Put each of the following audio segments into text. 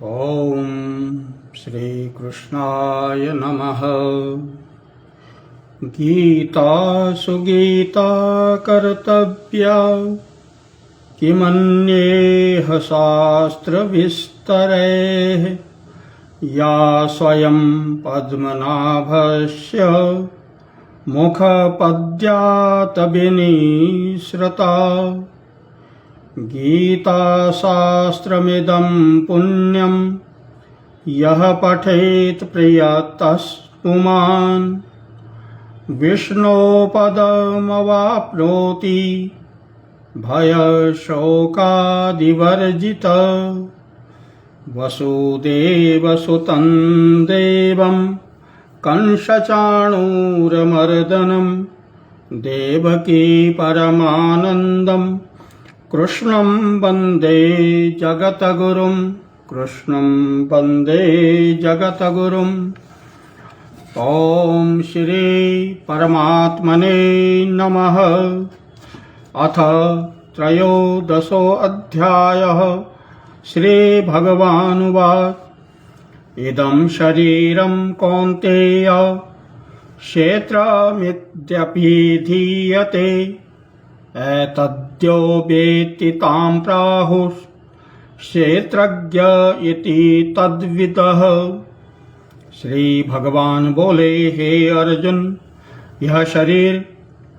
ओम श्री कृष्णाय नमः। गीता सुगीता कर्तव्या किमन्येह शास्त्रविस्तरैः या स्वयं पद्मनाभस्य मुखपद्यात विनिसृता। गीताशास्त्रमिदं पुण्यं यः पठेत् प्रियतस्तुमान् विष्णोपदमवाप्नोति भयशोकादिवर्जितः। वसुदेवसुतं देवं कंसचाणूरमर्दनं देवकी परमानन्दं कृष्णं वन्दे जगतगुरुं। कृष्णं वन्दे जगतगुरुम्। ॐ श्री परमात्मने नमः। अथ त्रयोदशोऽध्यायः। श्रीभगवानुवाच इदं शरीरं कौन्तेय क्षेत्रमित्यभिधीयते एतद्यो वेत्ति तां प्राहुः क्षेत्रज्ञ इति तद्विदः। श्री भगवान बोले, हे अर्जुन, यह शरीर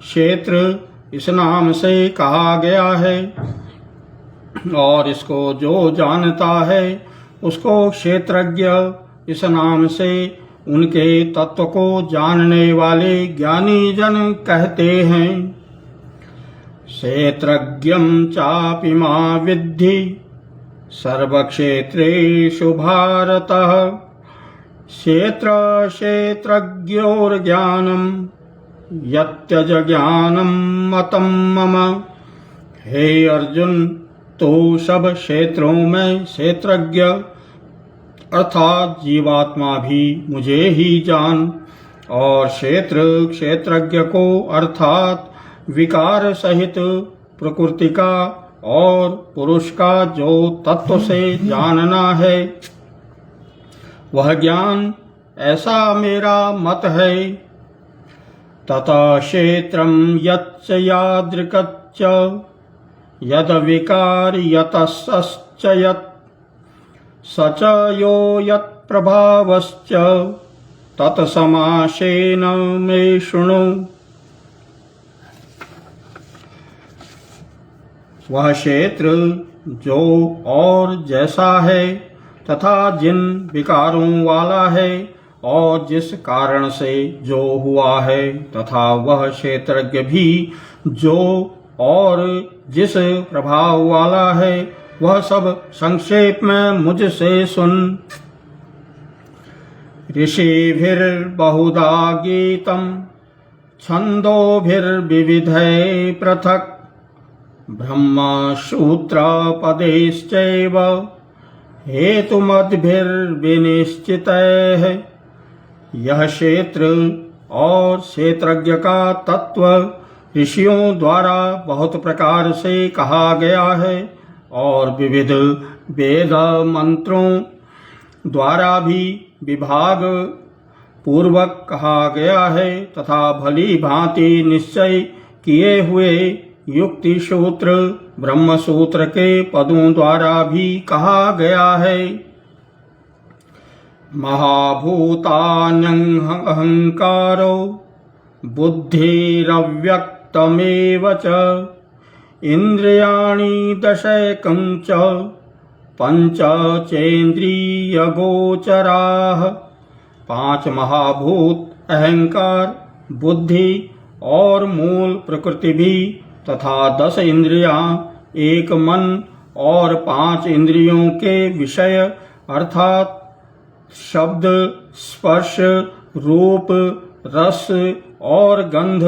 क्षेत्र इस नाम से कहा गया है और इसको जो जानता है उसको क्षेत्रज्ञ इस नाम से उनके तत्व को जानने वाले ज्ञानी जन कहते हैं। क्षेत्रज्ञं चापि मां विद्धि सर्वक्षेत्रेषु भारत। क्षेत्रज्ञोर्ज्ञानं यत्यज ज्ञानं मतं मम। हे अर्जुन, तो सब क्षेत्रों में क्षेत्रज्ञ अर्थात जीवात्मा भी मुझे ही जान, और क्षेत्रज्ञ को अर्थात विकार सहित प्रकृति का और पुरुष का जो तत्व से जानना है वह ज्ञान, ऐसा मेरा मत है। ततः क्षेत्रं यच्च यादृक्च यद विकार यतश्च यत् स च यो यत् प्रभावश्च तत्समासेन मे शृणु। वह क्षेत्र जो और जैसा है तथा जिन विकारों वाला है और जिस कारण से जो हुआ है, तथा वह क्षेत्रज्ञ भी जो और जिस प्रभाव वाला है, वह सब संक्षेप में मुझसे सुन। ऋषिभिर्बहुधा गीतं छन्दोभिर्विविधैः पृथक् ब्रह्मसूत्रपदैश्चैव हेतुमद्भिर्विनिश्चितैः। यह क्षेत्र और क्षेत्रज्ञ का तत्व ऋषियों द्वारा बहुत प्रकार से कहा गया है और विविध वेद मंत्रों द्वारा भी विभाग पूर्वक कहा गया है, तथा भली भांति निश्चय किए हुए युक्ति सूत्र ब्रह्म सूत्र के पदों द्वारा भी कहा गया है। महाभूतान्यहंकारो बुद्धिरव्यक्तमेव च इंद्रियाणि दशैकं च पंच चेन्द्रियगोचराः। पांच महाभूत अहंकार, बुद्धि और मूल प्रकृति भी, तथा 10 इंद्रियां, एक मन और 5 इंद्रियों के विषय अर्थात शब्द, स्पर्श, रूप, रस और गंध।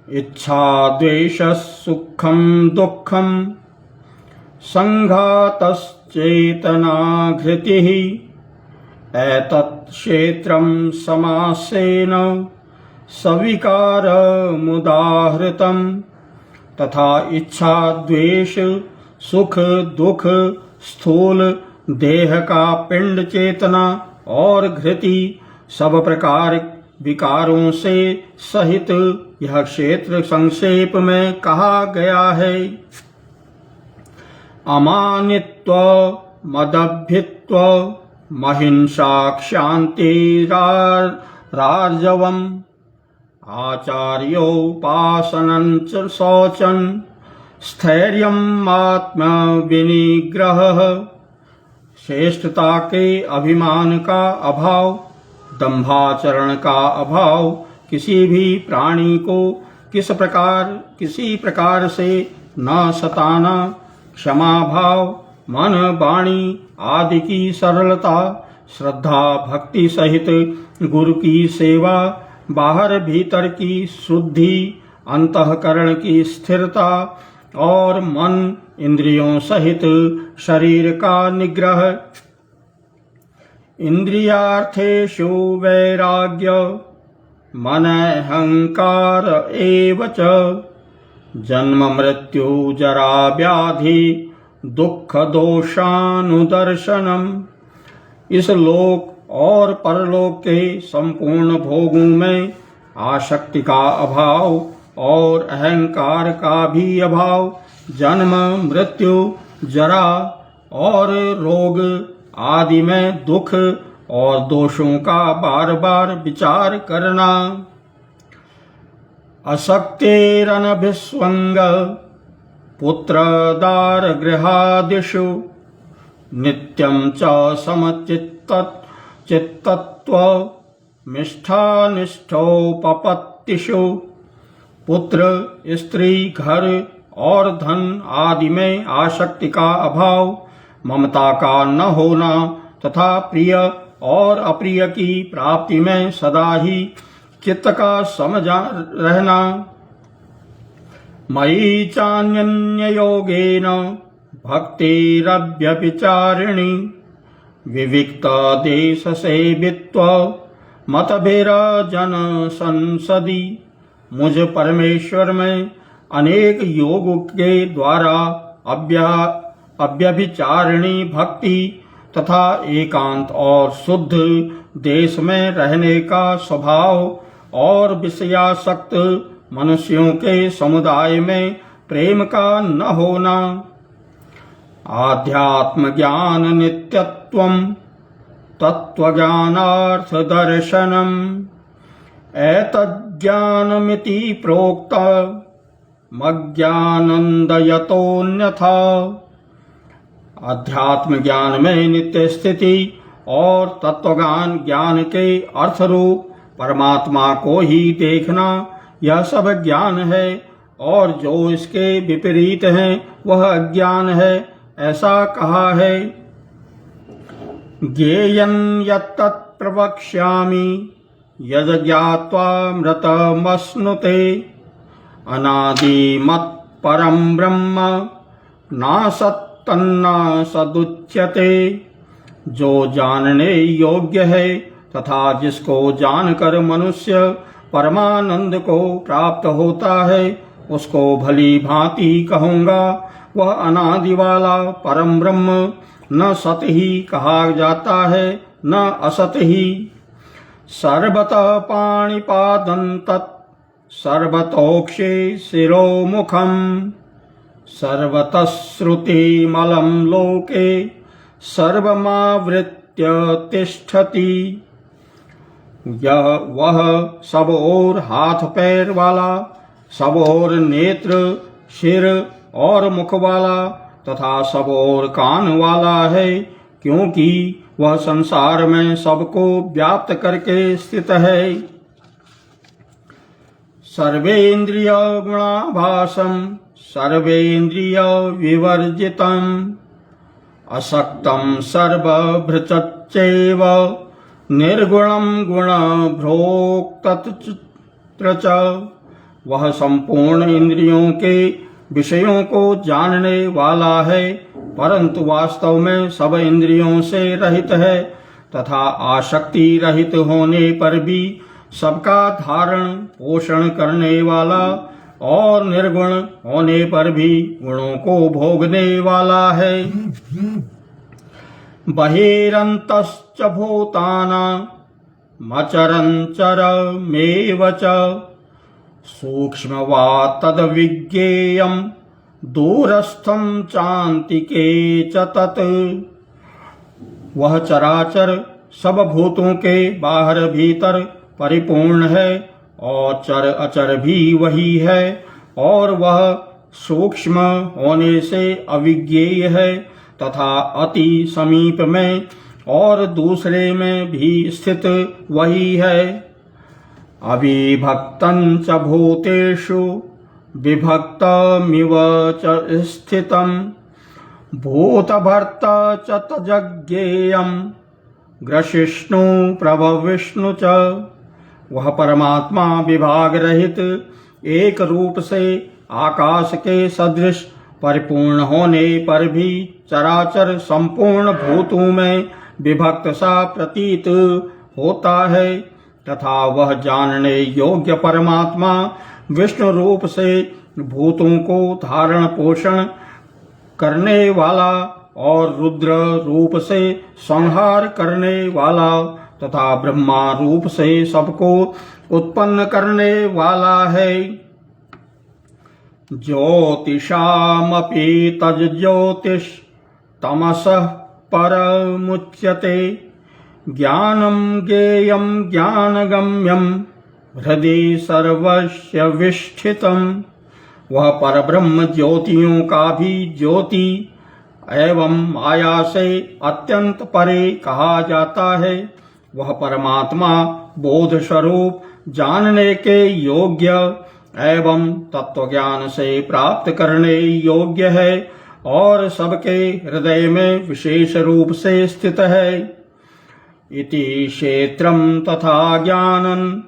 इच्छा द्वेष सुखम दुखम संघातश्चेतना धृतिः एतत् क्षेत्रं समासेन सविकारमुदाहृतम्। तथा इच्छा द्वेष सुख दुख स्थूल देह का पिंड चेतना और घृति सब प्रकार विकारों से सहित यह क्षेत्र संक्षेप में कहा गया है। अमानित्व मदभित्व महिंसा क्षान्तिरार्जवम् आचार्योपासनं च शौचं स्थैर्यम् आत्मविनिग्रहः श्रेष्ठता के अभिमान का अभाव, दंभाचरण का अभाव, किसी भी प्राणी को किसी प्रकार से न सताना, क्षमा भाव, मन वाणी आदि की सरलता, श्रद्धा भक्ति सहित गुरु की सेवा, बाहर भीतर की शुद्धि, अंतःकरण की स्थिरता और मन इंद्रियों सहित शरीर का निग्रह। इंद्रियार्थेषु वैराग्य मन अहंकार एव च जन्म मृत्यु जरा व्याधि दुख दोषानुदर्शनम। इस लोक और परलोक के संपूर्ण भोगों में आसक्ति का अभाव और अहंकार का भी अभाव, जन्म मृत्यु जरा और रोग आदि में दुख और दोषों का बार बार विचार करना। असक्तेरनभिस्वंग पुत्रदार गृहादिषु नित्यं च समचित्तत्व निष्ठोपपत्तिषु। पुत्र स्त्री घर और धन आदि में आसक्ति का अभाव, ममता का न होना तथा प्रिय और अप्रिय की प्राप्ति में सदा ही चित्त का समझा रहना। मयि चान्यन्ययोगेन भक्तिरव्यभिचारिणी विविक्त देश सेवित्व मतभिरजन संसदी। मुझ परमेश्वर में अनेक योग के द्वारा अव्यभिचारिणी भक्ति तथा एकांत और शुद्ध देश में रहने का स्वभाव और विषयासक्त मनुष्यों के समुदाय में प्रेम का न होना। आध्यात्म ज्ञान नित्यत्वम तत्वज्ञानार्थ दर्शनम एतज्ज्ञानमिति प्रोक्त मज्ञानंदयतोन्यथा। अध्यात्म ज्ञान में नित्य स्थिति और तत्वज्ञान ज्ञान के अर्थ रूप परमात्मा को ही देखना, यह सब ज्ञान है, और जो इसके विपरीत है वह अज्ञान है, ऐसा कहा है। ज्ञेयं यत्तत् प्रवक्ष्यामि यद ज्ञात्वामृतमश्नुते अनादिमत् परं ब्रह्म नासत्तन्न सदुच्यते। जो जानने योग्य है तथा जिसको जानकर मनुष्य परमानंद को प्राप्त होता है, उसको भली भांति कहूँगा। वह अनादि वाला परम ब्रह्म न सत ही कहा जाता है न असत ही। सर्वतः पाणिपादं तत् सर्वतोक्षे शिरोमुखम् सर्वतः श्रुतिमलं लोके सर्वमावृत्य तिष्ठति। वह सब ओर हाथ पैर वाला, सब ओर नेत्र सिर और मुख वाला तथा सब ओर कान वाला है, क्योंकि वह संसार में सबको व्याप्त करके स्थित है। सर्वेन्द्रिय गुणाभासम सर्वेन्द्रिय विवर्जितम असक्तम सर्वभृतच्चैव निर्गुणम गुण भोक्तृ च। वह संपूर्ण इंद्रियों के विषयों को जानने वाला है, परंतु वास्तव में सब इंद्रियों से रहित है तथा आसक्ति रहित होने पर भी सबका धारण पोषण करने वाला और निर्गुण होने पर भी गुणों को भोगने वाला है। बहिरन्तश्च भूतानामचरञ्चरमेव च सूक्ष्मवा तद्विज्ञेयं दूरस्थं चान्तिके च तत्। वह चराचर सब भूतों के बाहर भीतर परिपूर्ण है और चर अचर भी वही है, और वह सूक्ष्म होने से अविज्ञेय है तथा अति समीप में और दूसरे में भी स्थित वही है। अविभक्तं च भूतेषु विभक्तमिव च स्थितं भूतभर्ता च तज्ज्ञेयं ग्रसिष्णु प्रभविष्णु च। वह परमात्मा विभाग रहित एक रूप से आकाश के सदृश परिपूर्ण होने पर भी चराचर संपूर्ण भूतों में विभक्त सा प्रतीत होता है, तथा वह जानने योग्य परमात्मा विष्णु रूप से भूतों को धारण पोषण करने वाला और रुद्र रूप से संहार करने वाला तथा ब्रह्मा रूप से सबको उत्पन्न करने वाला है। ज्योतिषामपि तज्ज्योतिष तमसः परमुच्यते ज्ञानं ज्ञेयं ज्ञानगम्यं हृदि सर्वस्य विष्ठितम्। वह परब्रह्म ज्योतियों का भी ज्योति एवं माया से अत्यंत परे कहा जाता है। वह परमात्मा बोध स्वरूप जानने के योग्य एवं तत्वज्ञान से प्राप्त करने योग्य है और सबके हृदय में विशेष रूप से स्थित है। इति क्षेत्रं तथा ज्ञानं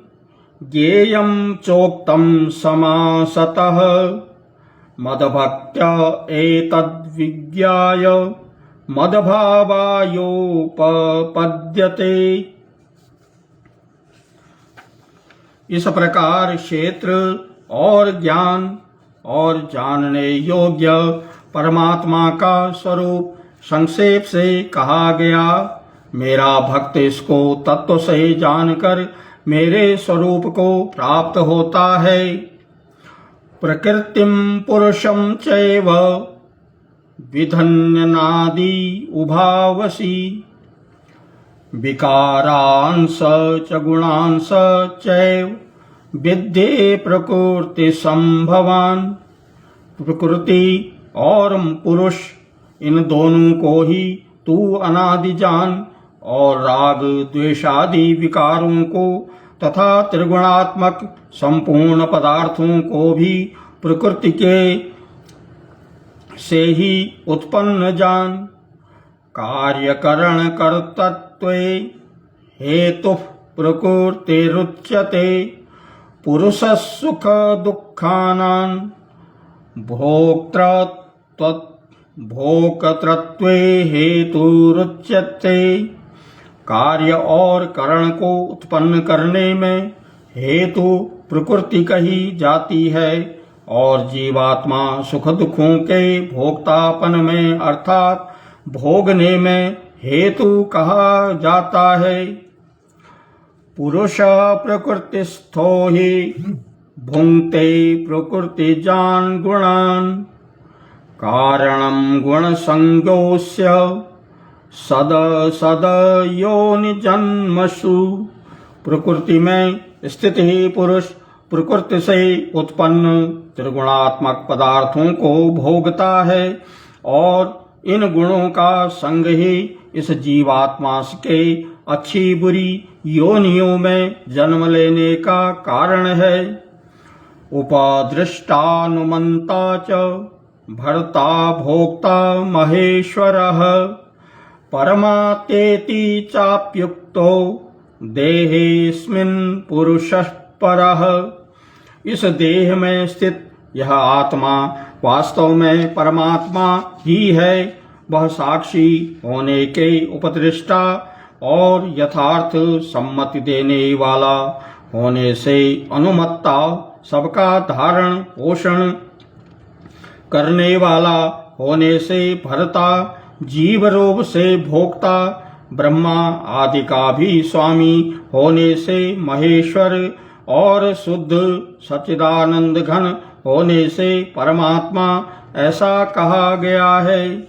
ज्ञेयं चोक्तं समासतः मदभक्त्या एतद्विज्ञाय मदभावायोपपद्यते। इस प्रकार क्षेत्र और ज्ञान और जानने योग्य परमात्मा का स्वरूप संक्षेप से कहा गया। मेरा भक्त इसको तत्व से जानकर मेरे स्वरूप को प्राप्त होता है। प्रकृतिम पुरुषम चैव विधन्यनादि उभावसि विकारांश च गुणांश चैव विद्ये प्रकृति संभवान। प्रकृति और पुरुष इन दोनों को ही तू अनादि जान, और राग द्वेषादि विकारों को तथा त्रिगुणात्मक संपूर्ण पदार्थों को भी प्रकृति के से ही उत्पन्न जान। कार्यकरण कर्तृत्वे हेतु प्रकृतिरुच्यते पुरुष सुख दुःखानां भोक्तृत्वे हेतुरुच्यते। कार्य और करण को उत्पन्न करने में हेतु प्रकृति कही जाती है, और जीवात्मा सुख दुखों के भोक्तापन में अर्थात भोगने में हेतु कहा जाता है। पुरुष प्रकृतिस्थो हि भुंक्ते प्रकृतिजान् गुणान् कारणं गुणसंज्ञोऽस्य सद योनिजन्मसु। प्रकृति में स्थित ही पुरुष प्रकृति से उत्पन्न त्रिगुणात्मक पदार्थों को भोगता है, और इन गुणों का संग ही इस जीवात्मा के अच्छी बुरी योनियों में जन्म लेने का कारण है। उपदृष्टानुमंता च भर्ता भोक्ता महेश्वरः परमातेति चाप्युक्तो देहेऽस्मिन् पुरुषः परः। इस देह में स्थित यह आत्मा वास्तव में परमात्मा ही है। वह साक्षी होने के उपदृष्टा और यथार्थ सम्मति देने वाला होने से अनुमत्ता, सबका धारण पोषण करने वाला होने से भरता जीव रूप से भोक्ता, ब्रह्मा आदि का भी स्वामी होने से महेश्वर और शुद्ध सच्चिदानंद घन होने से परमात्मा ऐसा कहा गया है।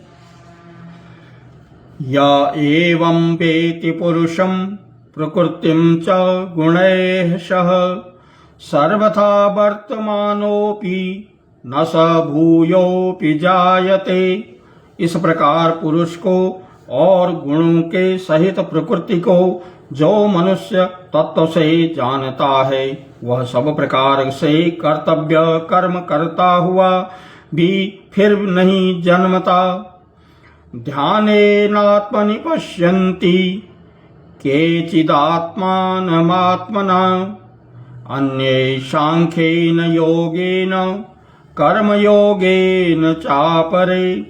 या एवं वेति पुरुषं प्रकृतिं च गुणैः सह सर्वथा वर्तमानोऽपि न स भूयोऽपि जायते। इस प्रकार पुरुष को और गुणों के सहित प्रकृति को जो मनुष्य तत्व से जानता है, वह सब प्रकार से कर्तव्य कर्म करता हुआ भी फिर नहीं जन्मता। ध्यानेनात्मनि पश्यन्ति केचिदात्मानमात्मना अन्ये सांख्येन योगेन कर्मयोगेन चापरे।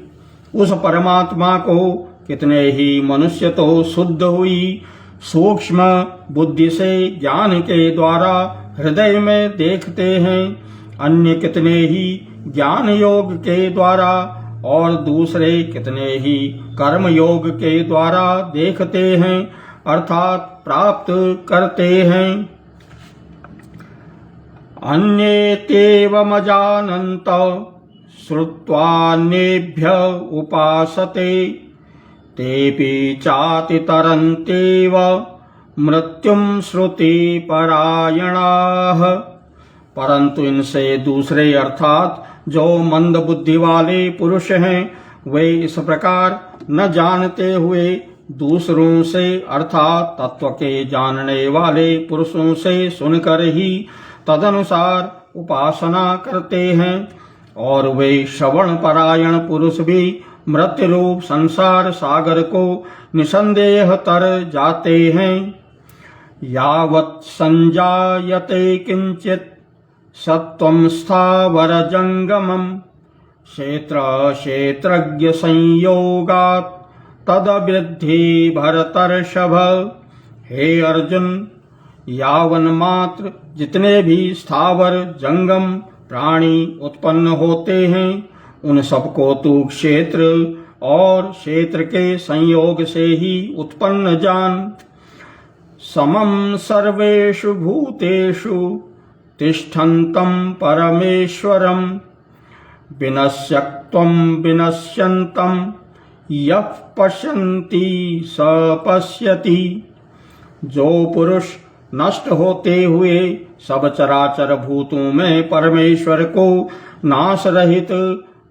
उस परमात्मा को कितने ही मनुष्य तो शुद्ध हुई सूक्ष्म बुद्धि से ज्ञान के द्वारा हृदय में देखते हैं, अन्य कितने ही ज्ञान योग के द्वारा और दूसरे कितने ही कर्म योग के द्वारा देखते हैं अर्थात प्राप्त करते हैं। अन्येतेवमजानन्त श्रुत्वान्येभ्य उपासते तेऽपि चातितरन्त्येव मृत्युं श्रुतिपरायणाः। परंतु इनसे दूसरे अर्थात जो मंद बुद्धि वाले पुरुष हैं, वे इस प्रकार न जानते हुए दूसरों से अर्थात तत्व के जानने वाले पुरुषों से सुनकर ही तदनुसार उपासना करते हैं। और वे श्रवण परायण पुरुष भी मृत्यु रूप संसार सागर को निसंदेह तर जाते हैं। यावत् संजायते किंचित सत्वं स्थावर जंगमम क्षेत्र क्षेत्रज्ञ संयोगात् तदवृद्धि भरतर्षभ। हे अर्जुन, यावन मात्र जितने भी स्थावर जंगम प्राणी उत्पन्न होते हैं, उन सबको तू क्षेत्र और क्षेत्र के संयोग से ही उत्पन्न जान। समम सर्वेषु भूतेषु तिष्ठन्तं परमेश्वरं विनश्यत्वं विनश्यन्तं यः पश्यन्ति स पश्यति। जो पुरुष नष्ट होते हुए सब चराचर भूतों में परमेश्वर को नाश रहित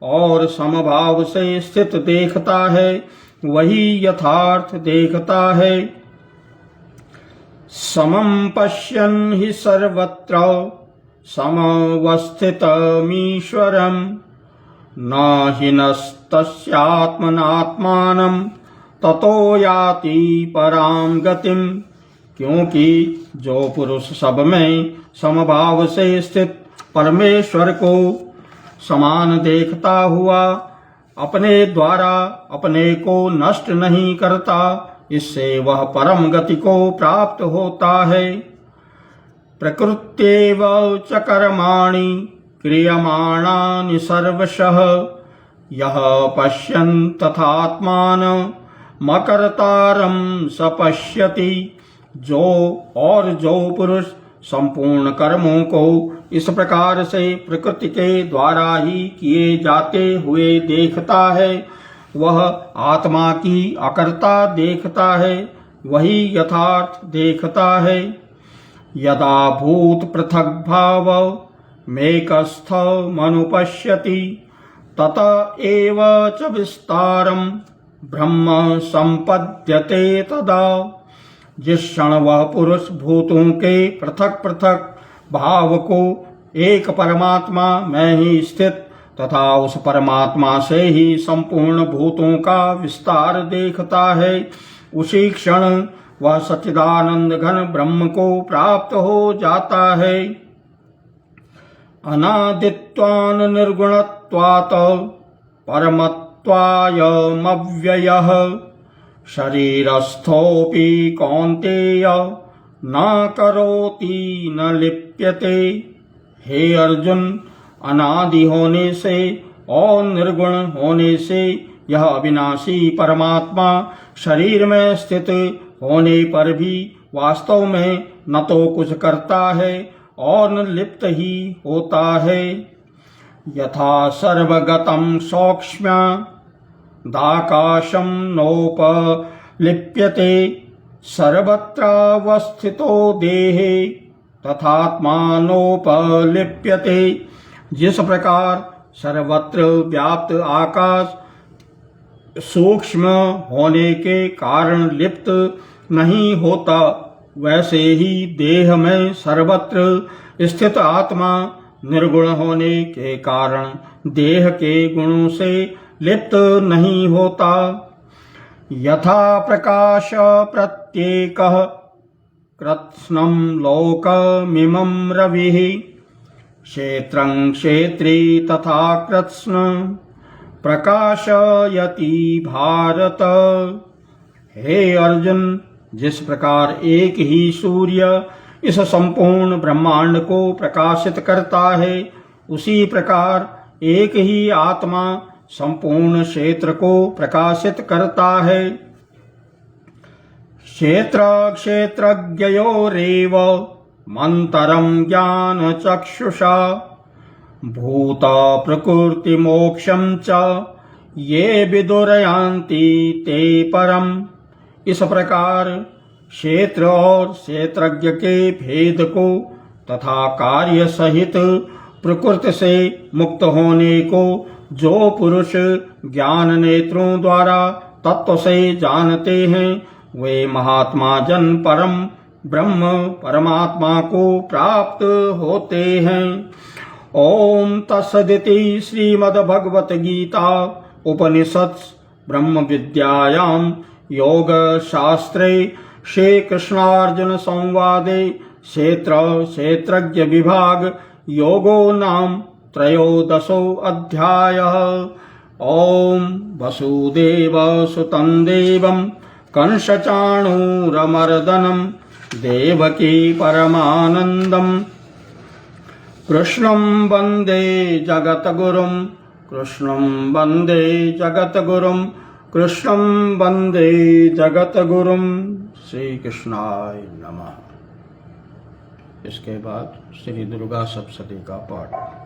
और समभाव से स्थित देखता है, वही यथार्थ देखता है। समं पश्यन् हि सर्वत्र समवस्थितमीश्वरं न हीनस्तस्यात्मनात्मानं ततो याति परां गतिम। क्योंकि जो पुरुष सब में समभाव से स्थित परमेश्वर को समान देखता हुआ अपने द्वारा अपने को नष्ट नहीं करता, इससे वह परम गति को प्राप्त होता है। प्रकृत्येव च कर्माणि क्रियमाणानि सर्वशः यः पश्यन् तथात्मानमकर्तारं स पश्यति। जो पुरुष संपूर्ण कर्मों को इस प्रकार से प्रकृति के द्वारा ही किए जाते हुए देखता है, वह आत्मा की अकर्ता देखता है, वही यथार्थ देखता है। यदा भूत पृथक भाव मेकस्थमनुपश्यति तत एव च विस्तारं ब्रह्म संपद्यते तदा। जिस क्षण वह पुरुष भूतों के पृथक पृथक भाव को एक परमात्मा में ही स्थित तथा उस परमात्मा से ही संपूर्ण भूतों का विस्तार देखता है, उसी क्षण वह सच्चिदानंद घन ब्रह्म को प्राप्त हो जाता है। अनादित्वान् निर्गुणत्वात् परमत्वायमव्ययः शरीरस्थोऽपि कौन्तेय न करोति न लिप्यते। हे अर्जुन, अनादि होने से और निर्गुण होने से यह अविनाशी परमात्मा शरीर में स्थित होने पर भी वास्तव में न तो कुछ करता है और न लिप्त ही होता है। यथा सर्वगतं सौक्ष्म्य दाकाशं नोपलिप्यते सर्वत्रावस्थितो देहे तथात्मानोपलिप्यते। जिस प्रकार सर्वत्र व्याप्त आकाश सूक्ष्म होने के कारण लिप्त नहीं होता, वैसे ही देह में सर्वत्र स्थित आत्मा निर्गुण होने के कारण देह के गुणों से लिप्त नहीं होता। यथा प्रकाश प्रत्येकः कृत्स्नं लोकमिमं रविः क्षेत्रं क्षेत्री तथा कृत्स्न प्रकाशयति भारत। हे अर्जुन, जिस प्रकार एक ही सूर्य इस संपूर्ण ब्रह्मांड को प्रकाशित करता है, उसी प्रकार एक ही आत्मा संपूर्ण क्षेत्र को प्रकाशित करता है। क्षेत्र क्षेत्रज्ञयोरेव मंतरं ज्ञान चक्षुषा भूत प्रकृति मोक्षं च ये विदुरयान्ति ते परम। इस प्रकार क्षेत्र और क्षेत्रज्ञ के भेद को तथा कार्य सहित प्रकृति से मुक्त होने को जो पुरुष ज्ञान नेत्रों द्वारा तत्व से जानते हैं, वे महात्मा जन परम ब्रह्म परमात्मा को प्राप्त होते हैं। ओम तत्सदिति श्रीमद्भगवत गीता उपनिषत्सु ब्रह्म विद्यायां योग शास्त्रे श्री कृष्णार्जुन संवादे क्षेत्र क्षेत्रज्ञ विभाग योगो नाम त्रयोदशो अध्यायः। ओम वसुदेव सुतं देवं कंसचाणूरमर्दनं देवकी परमानन्दं कृष्णं वन्दे जगद्गुरुं कृष्णं वन्दे जगद्गुरुं कृष्णं वन्दे जगद्गुरुं। श्री कृष्णाय नमः। इसके बाद श्री दुर्गा सप्तशती का पाठ।